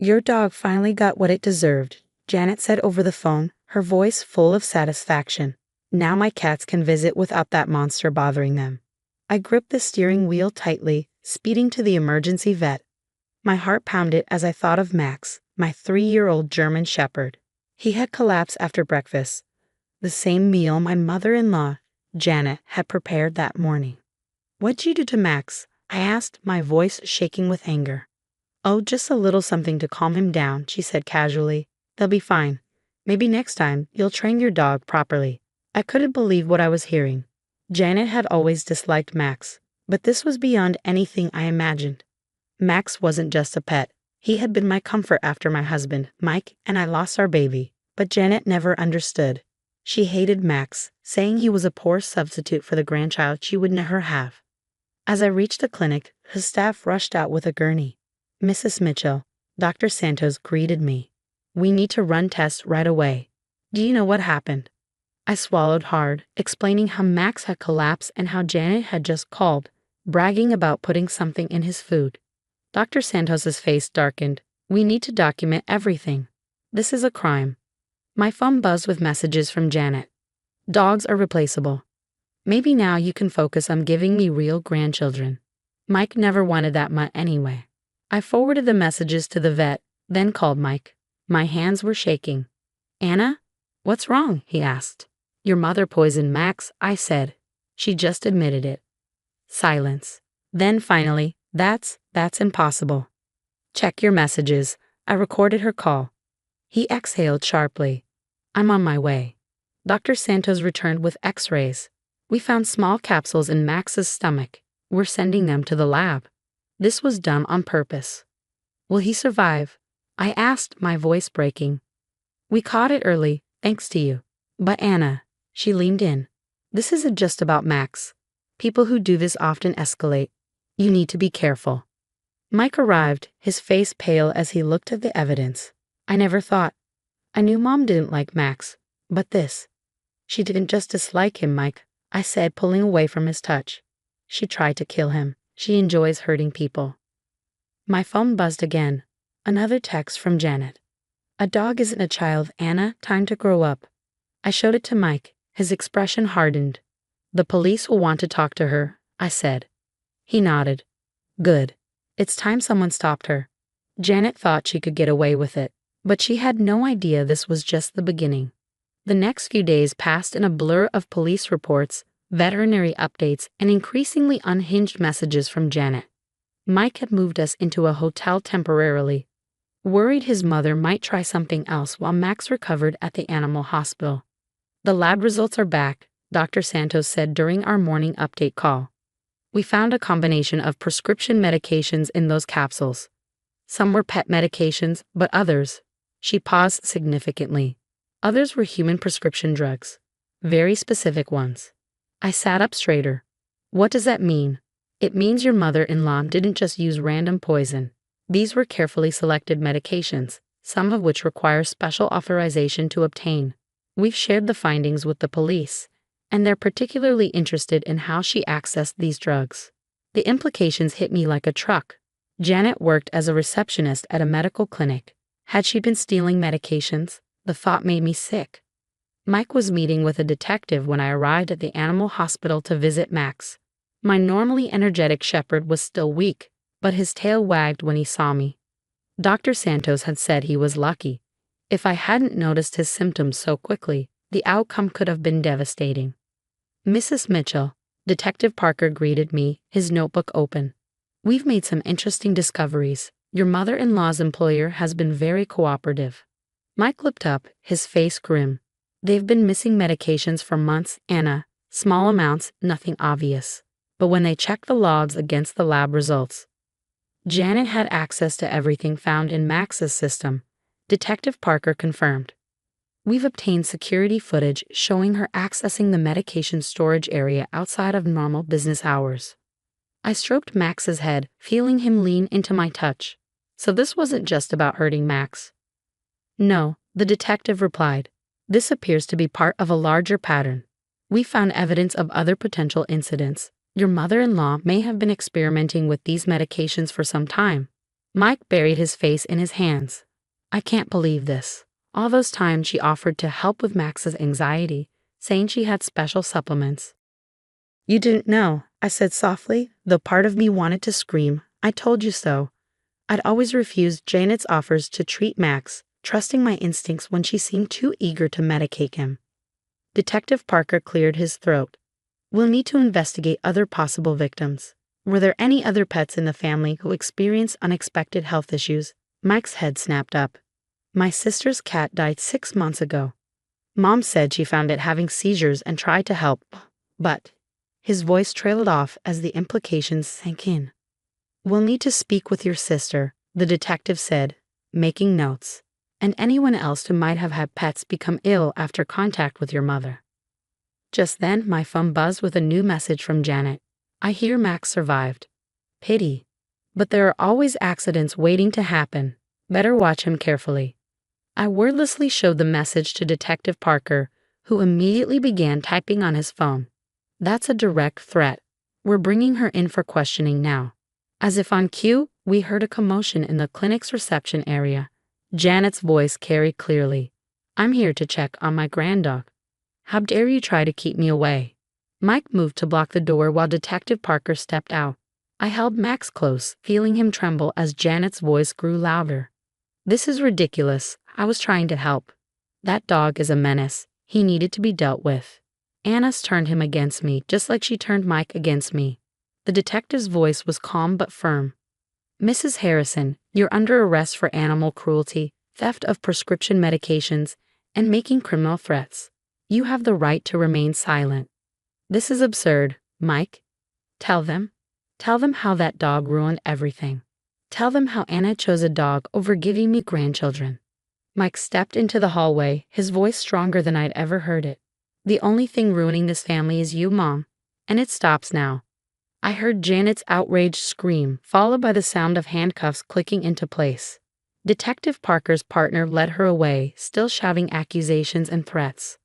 Your dog finally got what it deserved, Janet said over the phone, her voice full of satisfaction. Now my cats can visit without that monster bothering them. I gripped the steering wheel tightly, speeding to the emergency vet. My heart pounded as I thought of Max, my 3-year-old German Shepherd. He had collapsed after breakfast, the same meal my mother-in-law, Janet, had prepared that morning. "What'd you do to Max?" I asked, my voice shaking with anger. "Oh, just a little something to calm him down," she said casually. "They'll be fine. Maybe next time you'll train your dog properly." I couldn't believe what I was hearing. Janet had always disliked Max, but this was beyond anything I imagined. Max wasn't just a pet. He had been my comfort after my husband, Mike, and I lost our baby. But Janet never understood. She hated Max, saying he was a poor substitute for the grandchild she would never have. As I reached the clinic, his staff rushed out with a gurney. "Mrs. Mitchell," Dr. Santos greeted me. "We need to run tests right away. Do you know what happened?" I swallowed hard, explaining how Max had collapsed and how Janet had just called, bragging about putting something in his food. Dr. Santos's face darkened. "We need to document everything. This is a crime." My phone buzzed with messages from Janet. "Dogs are replaceable. Maybe now you can focus on giving me real grandchildren. Mike never wanted that mutt anyway." I forwarded the messages to the vet, then called Mike. My hands were shaking. "Anna? What's wrong?" he asked. "Your mother poisoned Max," I said. She just admitted it. Silence. Then finally, that's impossible." "Check your messages." I recorded her call. He exhaled sharply. "I'm on my way." Dr. Santos returned with x-rays. "We found small capsules in Max's stomach. We're sending them to the lab." This was done on purpose. "Will he survive?" I asked, my voice breaking. "We caught it early, thanks to you." "But Anna," she leaned in, "this isn't just about Max. People who do this often escalate. You need to be careful." Mike arrived, his face pale as he looked at the evidence. "I never thought. I knew Mom didn't like Max, but this." "She didn't just dislike him, Mike," I said, pulling away from his touch. "She tried to kill him. She enjoys hurting people." My phone buzzed again. Another text from Janet. "A dog isn't a child, Anna. Time to grow up." I showed it to Mike. His expression hardened. "The police will want to talk to her," I said. He nodded. "Good. It's time someone stopped her." Janet thought she could get away with it, but she had no idea this was just the beginning. The next few days passed in a blur of police reports, veterinary updates, and increasingly unhinged messages from Janet. Mike had moved us into a hotel temporarily, worried his mother might try something else while Max recovered at the animal hospital. "The lab results are back," Dr. Santos said during our morning update call. "We found a combination of prescription medications in those capsules. Some were pet medications, but others," she paused significantly, "others were human prescription drugs. Very specific ones." I sat up straighter. "What does that mean?" "It means your mother-in-law didn't just use random poison. These were carefully selected medications, some of which require special authorization to obtain. We've shared the findings with the police, and they're particularly interested in how she accessed these drugs." The implications hit me like a truck. Janet worked as a receptionist at a medical clinic. Had she been stealing medications? The thought made me sick. Mike was meeting with a detective when I arrived at the animal hospital to visit Max. My normally energetic shepherd was still weak, but his tail wagged when he saw me. Dr. Santos had said he was lucky. If I hadn't noticed his symptoms so quickly, the outcome could have been devastating. "Mrs. Mitchell," Detective Parker greeted me, his notebook open. "We've made some interesting discoveries. Your mother-in-law's employer has been very cooperative." Mike looked up, his face grim. "They've been missing medications for months, Anna. Small amounts, nothing obvious. But when they checked the logs against the lab results." Janet had access to everything found in Max's system, Detective Parker confirmed. "We've obtained security footage showing her accessing the medication storage area outside of normal business hours." I stroked Max's head, feeling him lean into my touch. "So this wasn't just about hurting Max?" "No," the detective replied. "This appears to be part of a larger pattern. We found evidence of other potential incidents. Your mother-in-law may have been experimenting with these medications for some time. Mike buried his face in his hands. I can't believe this. All those times she offered to help with Max's anxiety, saying she had special supplements. You didn't know, I said softly, though part of me wanted to scream. I told you so. I'd always refused Janet's offers to treat Max, trusting my instincts when she seemed too eager to medicate him. Detective Parker cleared his throat. We'll need to investigate other possible victims. Were there any other pets in the family who experienced unexpected health issues? Mike's head snapped up. My sister's cat died 6 months ago. Mom said she found it having seizures and tried to help, but his voice trailed off as the implications sank in. We'll need to speak with your sister, the detective said, making notes, and anyone else who might have had pets become ill after contact with your mother. Just then, my phone buzzed with a new message from Janet. I hear Max survived. Pity. But there are always accidents waiting to happen. Better watch him carefully. I wordlessly showed the message to Detective Parker, who immediately began typing on his phone. That's a direct threat. We're bringing her in for questioning now. As if on cue, we heard a commotion in the clinic's reception area. Janet's voice carried clearly. I'm here to check on my granddog. How dare you try to keep me away? Mike moved to block the door while Detective Parker stepped out. I held Max close, feeling him tremble as Janet's voice grew louder. This is ridiculous. I was trying to help. That dog is a menace. He needed to be dealt with. Anna's turned him against me, just like she turned Mike against me. The detective's voice was calm but firm. Mrs. Harrison, you're under arrest for animal cruelty, theft of prescription medications, and making criminal threats. You have the right to remain silent. This is absurd, Mike. Tell them. Tell them how that dog ruined everything. Tell them how Anna chose a dog over giving me grandchildren. Mike stepped into the hallway, his voice stronger than I'd ever heard it. The only thing ruining this family is you, Mom. And it stops now. I heard Janet's outraged scream, followed by the sound of handcuffs clicking into place. Detective Parker's partner led her away, still shouting accusations and threats.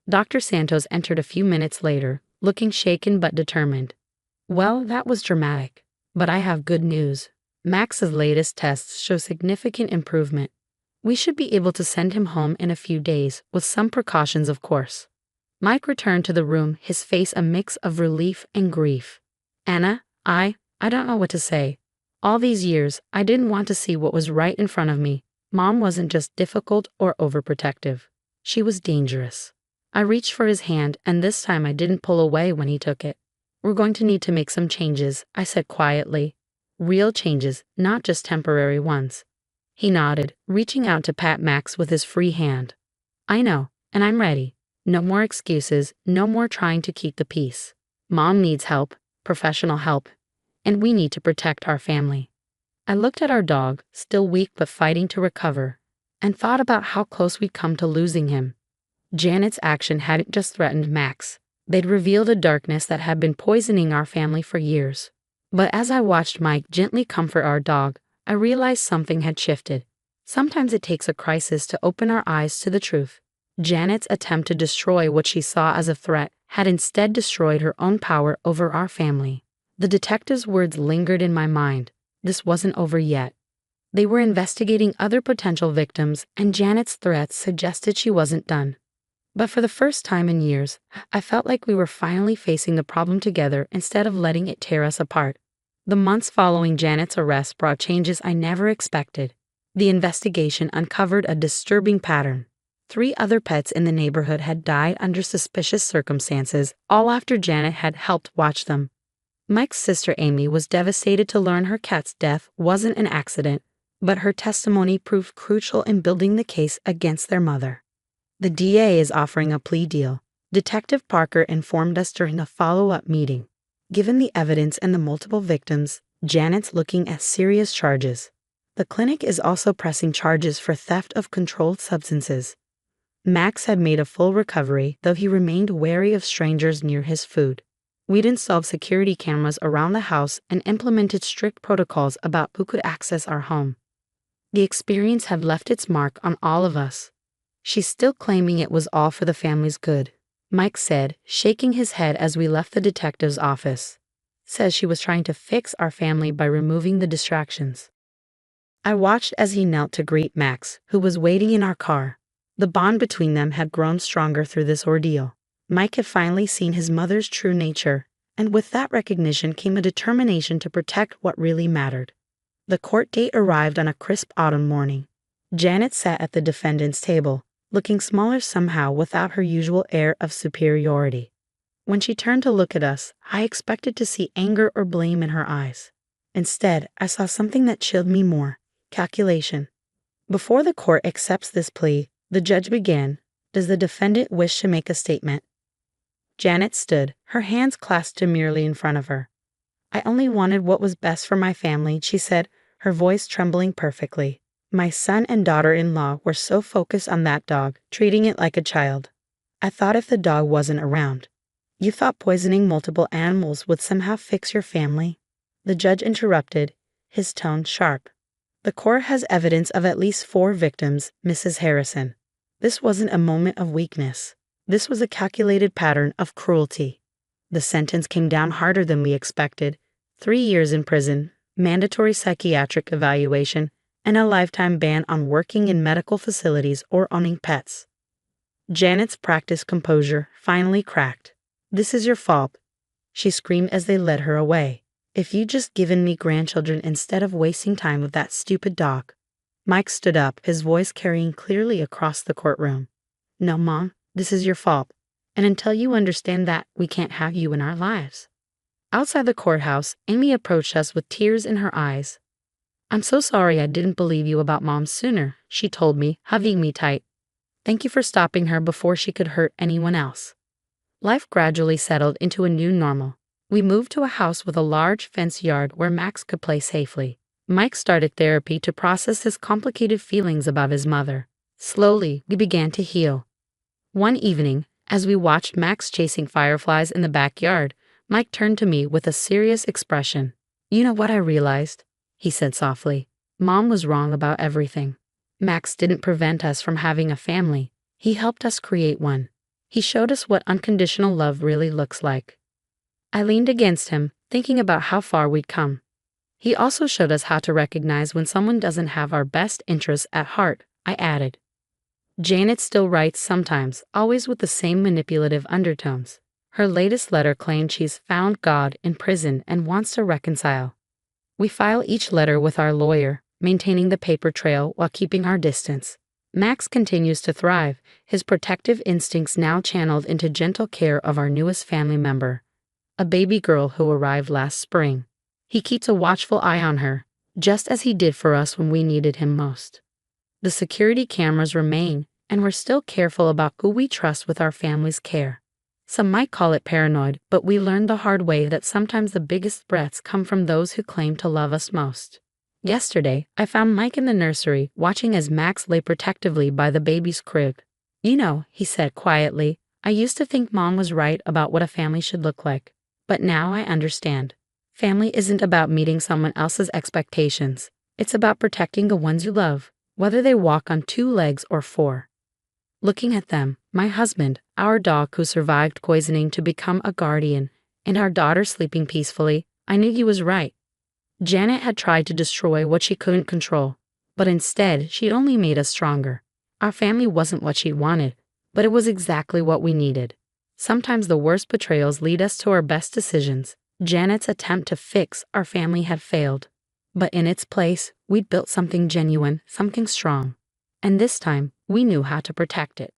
Dr. Santos entered a few minutes later, looking shaken but determined. Well, that was dramatic. But I have good news. Max's latest tests show significant improvement. We should be able to send him home in a few days, with some precautions, of course. Mike returned to the room, his face a mix of relief and grief. Anna, I don't know what to say. All these years, I didn't want to see what was right in front of me. Mom wasn't just difficult or overprotective. She was dangerous. I reached for his hand, and this time I didn't pull away when he took it. We're going to need to make some changes, I said quietly. Real changes, not just temporary ones. He nodded, reaching out to pat Max with his free hand. I know, and I'm ready. No more excuses, no more trying to keep the peace. Mom needs help, professional help, and we need to protect our family. I looked at our dog, still weak but fighting to recover, and thought about how close we'd come to losing him. Janet's action hadn't just threatened Max. They'd revealed a darkness that had been poisoning our family for years. But as I watched Mike gently comfort our dog, I realized something had shifted. Sometimes it takes a crisis to open our eyes to the truth. Janet's attempt to destroy what she saw as a threat had instead destroyed her own power over our family. The detective's words lingered in my mind. This wasn't over yet. They were investigating other potential victims, and Janet's threats suggested she wasn't done. But for the first time in years, I felt like we were finally facing the problem together instead of letting it tear us apart. The months following Janet's arrest brought changes I never expected. The investigation uncovered a disturbing pattern. 3 other pets in the neighborhood had died under suspicious circumstances, all after Janet had helped watch them. Mike's sister Amy was devastated to learn her cat's death wasn't an accident, but her testimony proved crucial in building the case against their mother. The DA is offering a plea deal, Detective Parker informed us during a follow-up meeting. Given the evidence and the multiple victims, Janet's looking at serious charges. The clinic is also pressing charges for theft of controlled substances. Max had made a full recovery, though he remained wary of strangers near his food. We'd installed security cameras around the house and implemented strict protocols about who could access our home. The experience had left its mark on all of us. She's still claiming it was all for the family's good, Mike said, shaking his head as we left the detective's office. Says she was trying to fix our family by removing the distractions. I watched as he knelt to greet Max, who was waiting in our car. The bond between them had grown stronger through this ordeal. Mike had finally seen his mother's true nature, and with that recognition came a determination to protect what really mattered. The court date arrived on a crisp autumn morning. Janet sat at the defendant's table, looking smaller somehow without her usual air of superiority. When she turned to look at us, I expected to see anger or blame in her eyes. Instead, I saw something that chilled me more: calculation. Before the court accepts this plea, the judge began. Does the defendant wish to make a statement? Janet stood, her hands clasped demurely in front of her. I only wanted what was best for my family, she said, her voice trembling perfectly. My son and daughter-in-law were so focused on that dog, treating it like a child. I thought if the dog wasn't around. You thought poisoning multiple animals would somehow fix your family? The judge interrupted, his tone sharp. The court has evidence of at least 4 victims, Mrs. Harrison. This wasn't a moment of weakness. This was a calculated pattern of cruelty. The sentence came down harder than we expected. 3 years in prison, mandatory psychiatric evaluation, and a lifetime ban on working in medical facilities or owning pets. Janet's practiced composure finally cracked. This is your fault, she screamed as they led her away. If you'd just given me grandchildren instead of wasting time with that stupid dog. Mike stood up, his voice carrying clearly across the courtroom. No, Mom, this is your fault. And until you understand that, we can't have you in our lives. Outside the courthouse, Amy approached us with tears in her eyes. I'm so sorry I didn't believe you about Mom sooner, she told me, hugging me tight. Thank you for stopping her before she could hurt anyone else. Life gradually settled into a new normal. We moved to a house with a large fenced yard where Max could play safely. Mike started therapy to process his complicated feelings about his mother. Slowly, we began to heal. One evening, as we watched Max chasing fireflies in the backyard, Mike turned to me with a serious expression. You know what I realized? He said softly. Mom was wrong about everything. Max didn't prevent us from having a family. He helped us create one. He showed us what unconditional love really looks like. I leaned against him, thinking about how far we'd come. He also showed us how to recognize when someone doesn't have our best interests at heart, I added. Janet still writes sometimes, always with the same manipulative undertones. Her latest letter claimed she's found God in prison and wants to reconcile. We file each letter with our lawyer, maintaining the paper trail while keeping our distance. Max continues to thrive, his protective instincts now channeled into gentle care of our newest family member, a baby girl who arrived last spring. He keeps a watchful eye on her, just as he did for us when we needed him most. The security cameras remain, and we're still careful about who we trust with our family's care. Some might call it paranoid, but we learned the hard way that sometimes the biggest threats come from those who claim to love us most. Yesterday, I found Mike in the nursery, watching as Max lay protectively by the baby's crib. You know, he said quietly, I used to think Mom was right about what a family should look like. But now I understand. Family isn't about meeting someone else's expectations. It's about protecting the ones you love, whether they walk on 2 legs or 4. Looking at them, my husband, our dog who survived poisoning to become a guardian, and our daughter sleeping peacefully, I knew he was right. Janet had tried to destroy what she couldn't control, but instead she only made us stronger. Our family wasn't what she wanted, but it was exactly what we needed. Sometimes the worst betrayals lead us to our best decisions. Janet's attempt to fix our family had failed, but in its place, we'd built something genuine, something strong. And this time, we knew how to protect it.